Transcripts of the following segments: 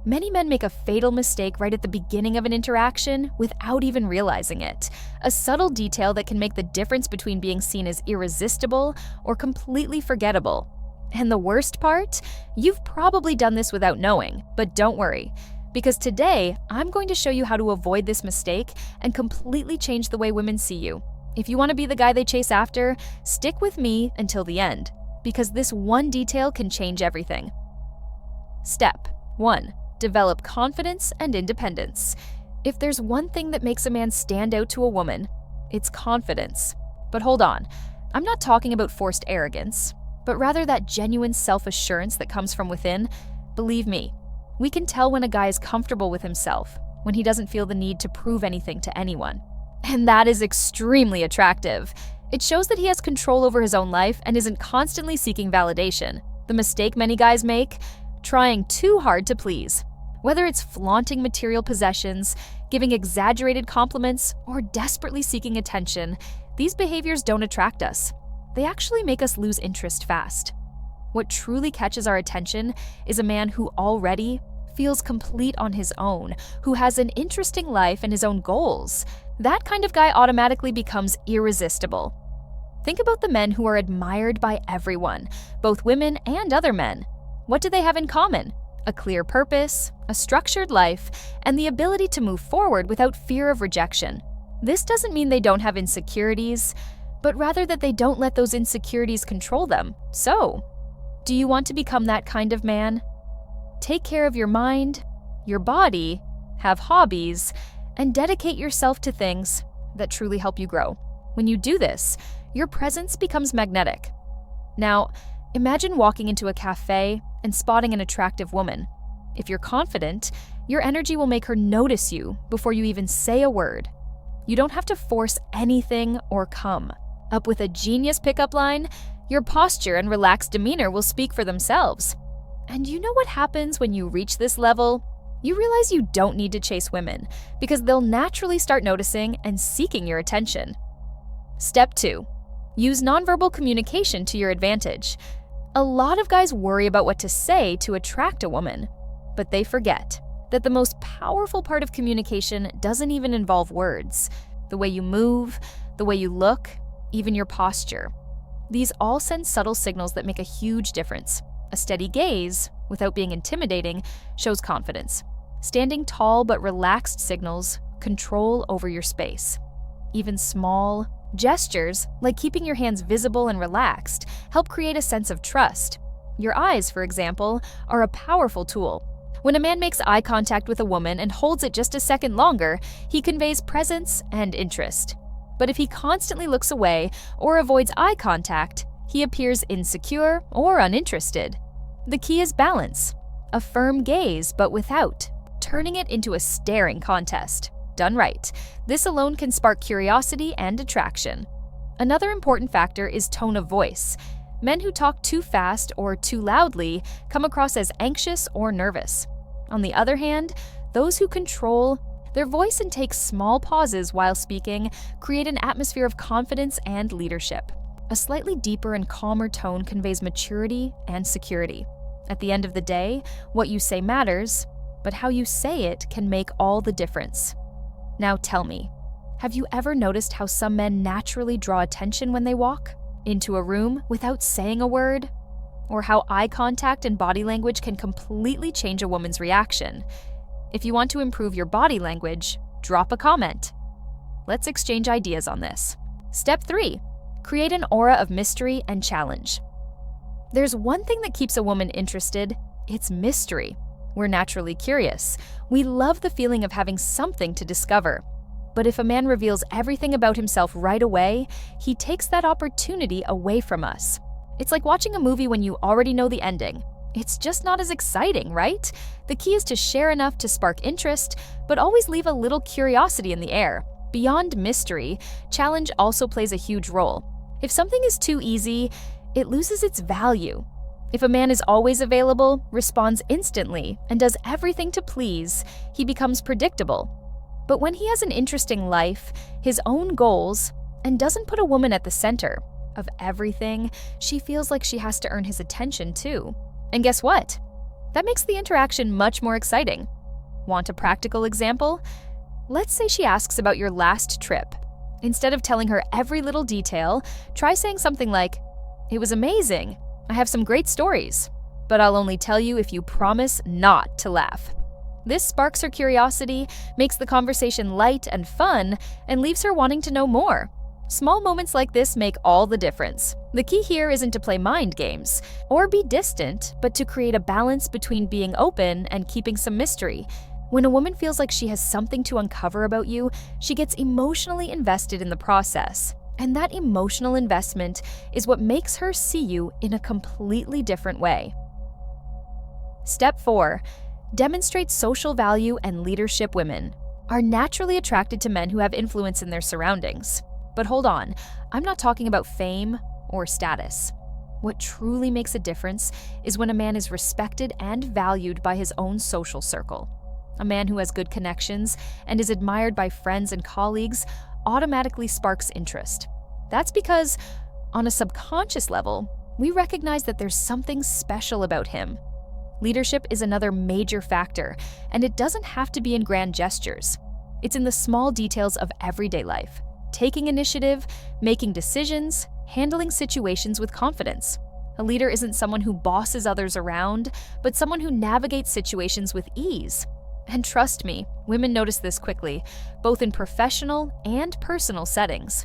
Many men make a fatal mistake right at the beginning of an interaction without even realizing it. A subtle detail that can make the difference between being seen as irresistible or completely forgettable. And the worst part? You've probably done this without knowing, but don't worry. Because today, I'm going to show you how to avoid this mistake and completely change the way women see you. If you want to be the guy they chase after, stick with me until the end, because this one detail can change everything. Step 1. Develop confidence and independence. If there's one thing that makes a man stand out to a woman, it's confidence. But hold on, I'm not talking about forced arrogance, but rather that genuine self-assurance that comes from within. Believe me, we can tell when a guy is comfortable with himself, when he doesn't feel the need to prove anything to anyone. And that is extremely attractive. It shows that he has control over his own life and isn't constantly seeking validation. The mistake many guys make? Trying too hard to please. Whether it's flaunting material possessions, giving exaggerated compliments, or desperately seeking attention, these behaviors don't attract us. They actually make us lose interest fast. What truly catches our attention is a man who already feels complete on his own, who has an interesting life and his own goals. That kind of guy automatically becomes irresistible. Think about the men who are admired by everyone, both women and other men. What do they have in common? A clear purpose, a structured life, and the ability to move forward without fear of rejection. This doesn't mean they don't have insecurities, but rather that they don't let those insecurities control them. So, do you want to become that kind of man? Take care of your mind, your body, have hobbies, and dedicate yourself to things that truly help you grow. When you do this, your presence becomes magnetic. Now, imagine walking into a cafe and spotting an attractive woman. If you're confident, your energy will make her notice you before you even say a word. You don't have to force anything or come up with a genius pickup line. Your posture and relaxed demeanor will speak for themselves. And you know what happens when you reach this level? You realize you don't need to chase women because they'll naturally start noticing and seeking your attention. Step 2. Use nonverbal communication to your advantage. A lot of guys worry about what to say to attract a woman, but they forget that the most powerful part of communication doesn't even involve words. The way you move, the way you look, even your posture. These all send subtle signals that make a huge difference. A steady gaze, without being intimidating, shows confidence. Standing tall but relaxed signals control over your space. Even small gestures, like keeping your hands visible and relaxed, help create a sense of trust. Your eyes, for example, are a powerful tool. When a man makes eye contact with a woman and holds it just a second longer, he conveys presence and interest. But if he constantly looks away or avoids eye contact, he appears insecure or uninterested. The key is balance. A firm gaze, but without turning it into a staring contest. Done right, this alone can spark curiosity and attraction. Another important factor is tone of voice. Men who talk too fast or too loudly come across as anxious or nervous. On the other hand, those who control their voice and take small pauses while speaking create an atmosphere of confidence and leadership. A slightly deeper and calmer tone conveys maturity and security. At the end of the day, what you say matters, but how you say it can make all the difference. Now tell me, have you ever noticed how some men naturally draw attention when they walk into a room without saying a word? Or how eye contact and body language can completely change a woman's reaction? If you want to improve your body language, drop a comment. Let's exchange ideas on this. Step 3. Create an aura of mystery and challenge. There's one thing that keeps a woman interested, it's mystery. We're naturally curious. We love the feeling of having something to discover. But if a man reveals everything about himself right away, he takes that opportunity away from us. It's like watching a movie when you already know the ending. It's just not as exciting, right? The key is to share enough to spark interest, but always leave a little curiosity in the air. Beyond mystery, challenge also plays a huge role. If something is too easy, it loses its value. If a man is always available, responds instantly, and does everything to please, he becomes predictable. But when he has an interesting life, his own goals, and doesn't put a woman at the center of everything, she feels like she has to earn his attention too. And guess what? That makes the interaction much more exciting. Want a practical example? Let's say she asks about your last trip. Instead of telling her every little detail, try saying something like, "It was amazing. I have some great stories, but I'll only tell you if you promise not to laugh." This sparks her curiosity, makes the conversation light and fun, and leaves her wanting to know more. Small moments like this make all the difference. The key here isn't to play mind games or be distant, but to create a balance between being open and keeping some mystery. When a woman feels like she has something to uncover about you, she gets emotionally invested in the process. And that emotional investment is what makes her see you in a completely different way. Step 4. Demonstrate social value and leadership. Women are naturally attracted to men who have influence in their surroundings. But hold on, I'm not talking about fame or status. What truly makes a difference is when a man is respected and valued by his own social circle. A man who has good connections and is admired by friends and colleagues automatically sparks interest. That's because, on a subconscious level, we recognize that there's something special about him. Leadership is another major factor, and it doesn't have to be in grand gestures. It's in the small details of everyday life. Taking initiative, making decisions, handling situations with confidence. A leader isn't someone who bosses others around, but someone who navigates situations with ease. And trust me, women notice this quickly, both in professional and personal settings.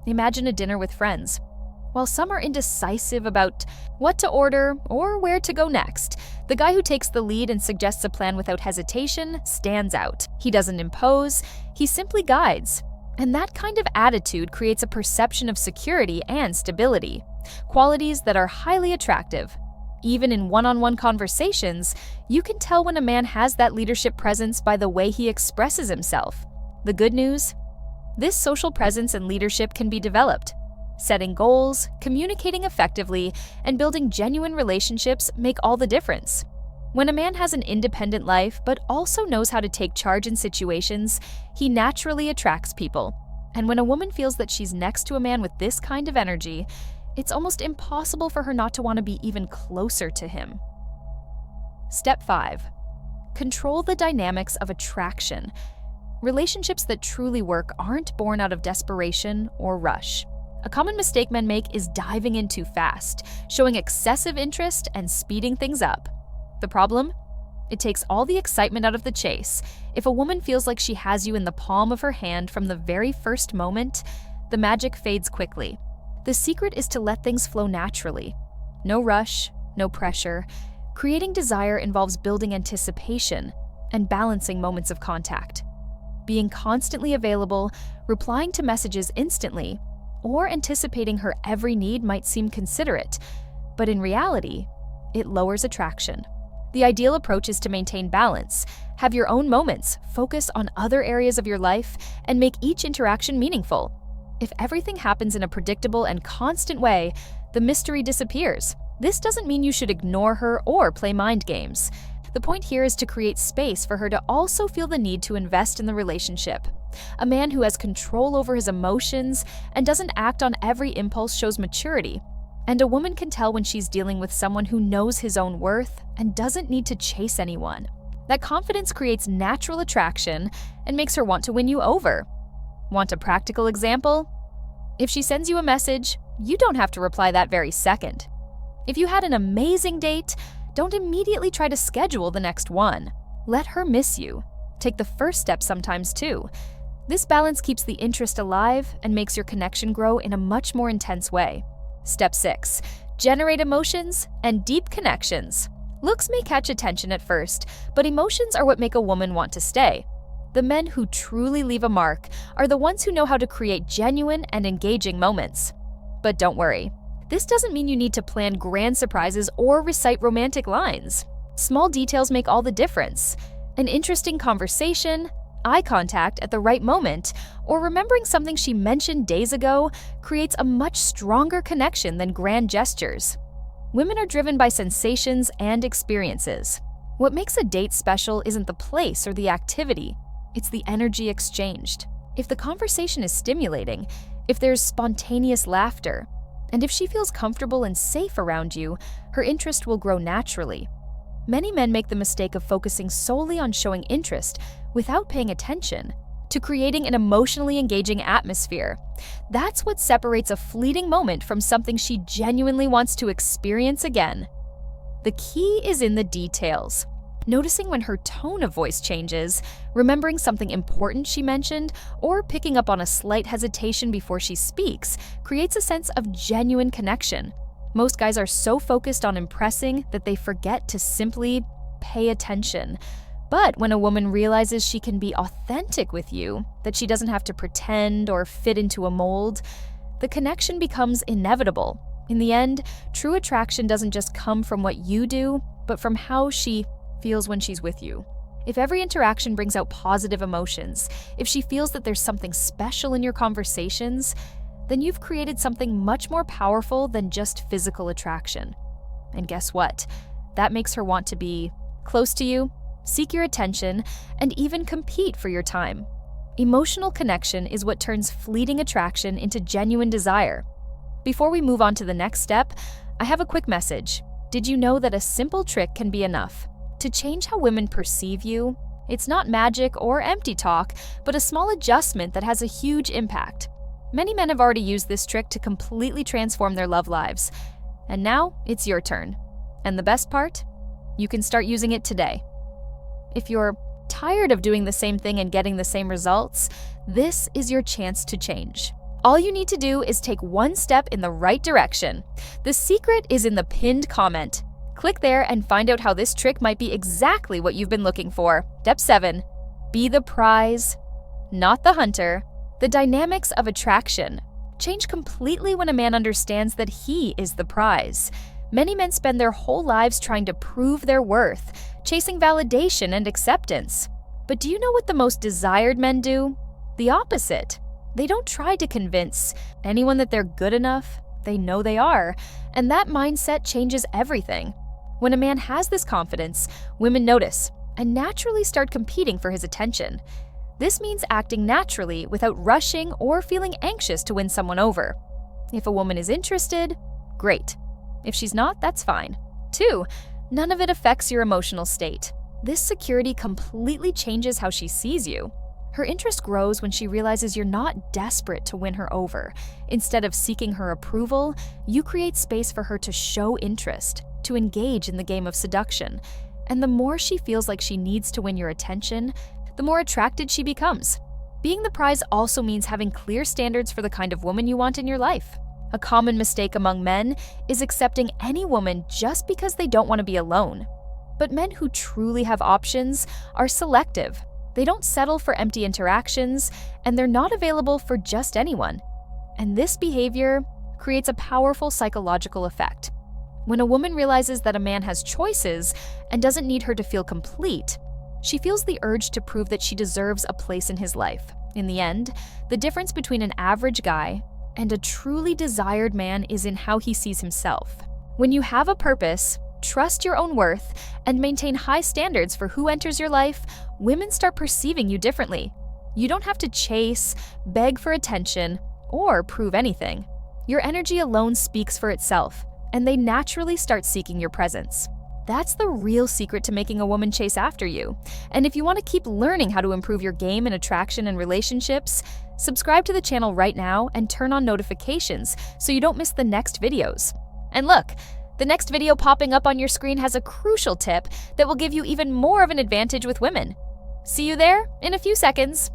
Imagine a dinner with friends. While some are indecisive about what to order or where to go next, the guy who takes the lead and suggests a plan without hesitation stands out. He doesn't impose, he simply guides. And that kind of attitude creates a perception of security and stability, qualities that are highly attractive. Even in one-on-one conversations, you can tell when a man has that leadership presence by the way he expresses himself. The good news? This social presence and leadership can be developed. Setting goals, communicating effectively, and building genuine relationships make all the difference. When a man has an independent life but also knows how to take charge in situations, he naturally attracts people. And when a woman feels that she's next to a man with this kind of energy, it's almost impossible for her not to want to be even closer to him. Step 5. Control the dynamics of attraction. Relationships that truly work aren't born out of desperation or rush. A common mistake men make is diving in too fast, showing excessive interest and speeding things up. The problem? It takes all the excitement out of the chase. If a woman feels like she has you in the palm of her hand from the very first moment, the magic fades quickly. The secret is to let things flow naturally. No rush, no pressure. Creating desire involves building anticipation and balancing moments of contact. Being constantly available, replying to messages instantly, or anticipating her every need might seem considerate, but in reality, it lowers attraction. The ideal approach is to maintain balance, have your own moments, focus on other areas of your life, and make each interaction meaningful. If everything happens in a predictable and constant way, the mystery disappears. This doesn't mean you should ignore her or play mind games. The point here is to create space for her to also feel the need to invest in the relationship. A man who has control over his emotions and doesn't act on every impulse shows maturity. And a woman can tell when she's dealing with someone who knows his own worth and doesn't need to chase anyone. That confidence creates natural attraction and makes her want to win you over. Want a practical example? If she sends you a message, you don't have to reply that very second. If you had an amazing date, don't immediately try to schedule the next one. Let her miss you. Take the first step sometimes too. This balance keeps the interest alive and makes your connection grow in a much more intense way. Step 6. Generate emotions and deep connections. Looks may catch attention at first, but emotions are what make a woman want to stay. The men who truly leave a mark are the ones who know how to create genuine and engaging moments. But don't worry, this doesn't mean you need to plan grand surprises or recite romantic lines. Small details make all the difference. An interesting conversation, eye contact at the right moment, or remembering something she mentioned days ago creates a much stronger connection than grand gestures. Women are driven by sensations and experiences. What makes a date special isn't the place or the activity, it's the energy exchanged. If the conversation is stimulating, if there's spontaneous laughter, and if she feels comfortable and safe around you, her interest will grow naturally. Many men make the mistake of focusing solely on showing interest without paying attention to creating an emotionally engaging atmosphere. That's what separates a fleeting moment from something she genuinely wants to experience again. The key is in the details. Noticing when her tone of voice changes, remembering something important she mentioned, or picking up on a slight hesitation before she speaks creates a sense of genuine connection. Most guys are so focused on impressing that they forget to simply pay attention. But when a woman realizes she can be authentic with you, that she doesn't have to pretend or fit into a mold, the connection becomes inevitable. In the end, true attraction doesn't just come from what you do, but from how she feels when she's with you. If every interaction brings out positive emotions, if she feels that there's something special in your conversations, then you've created something much more powerful than just physical attraction. And guess what? That makes her want to be close to you, seek your attention, and even compete for your time. Emotional connection is what turns fleeting attraction into genuine desire. Before we move on to the next step, I have a quick message. Did you know that a simple trick can be enough to change how women perceive you? It's not magic or empty talk, but a small adjustment that has a huge impact. Many men have already used this trick to completely transform their love lives. And now it's your turn. And the best part? You can start using it today. If you're tired of doing the same thing and getting the same results, this is your chance to change. All you need to do is take one step in the right direction. The secret is in the pinned comment. Click there and find out how this trick might be exactly what you've been looking for. Step 7. Be the prize, not the hunter. The dynamics of attraction change completely when a man understands that he is the prize. Many men spend their whole lives trying to prove their worth, chasing validation and acceptance. But do you know what the most desired men do? The opposite. They don't try to convince anyone that they're good enough. They know they are. And that mindset changes everything. When a man has this confidence, women notice and naturally start competing for his attention. This means acting naturally without rushing or feeling anxious to win someone over. If a woman is interested, great. If she's not, that's fine. 2. None of it affects your emotional state. This security completely changes how she sees you. Her interest grows when she realizes you're not desperate to win her over. Instead of seeking her approval, you create space for her to show interest, to engage in the game of seduction. And the more she feels like she needs to win your attention, the more attracted she becomes. Being the prize also means having clear standards for the kind of woman you want in your life. A common mistake among men is accepting any woman just because they don't want to be alone. But men who truly have options are selective. They don't settle for empty interactions, and they're not available for just anyone. And this behavior creates a powerful psychological effect. When a woman realizes that a man has choices and doesn't need her to feel complete, she feels the urge to prove that she deserves a place in his life. In the end, the difference between an average guy and a truly desired man is in how he sees himself. When you have a purpose, trust your own worth, and maintain high standards for who enters your life, women start perceiving you differently. You don't have to chase, beg for attention, or prove anything. Your energy alone speaks for itself, and they naturally start seeking your presence. That's the real secret to making a woman chase after you. And if you want to keep learning how to improve your game in attraction and relationships, subscribe to the channel right now and turn on notifications so you don't miss the next videos. And look, the next video popping up on your screen has a crucial tip that will give you even more of an advantage with women. See you there in a few seconds.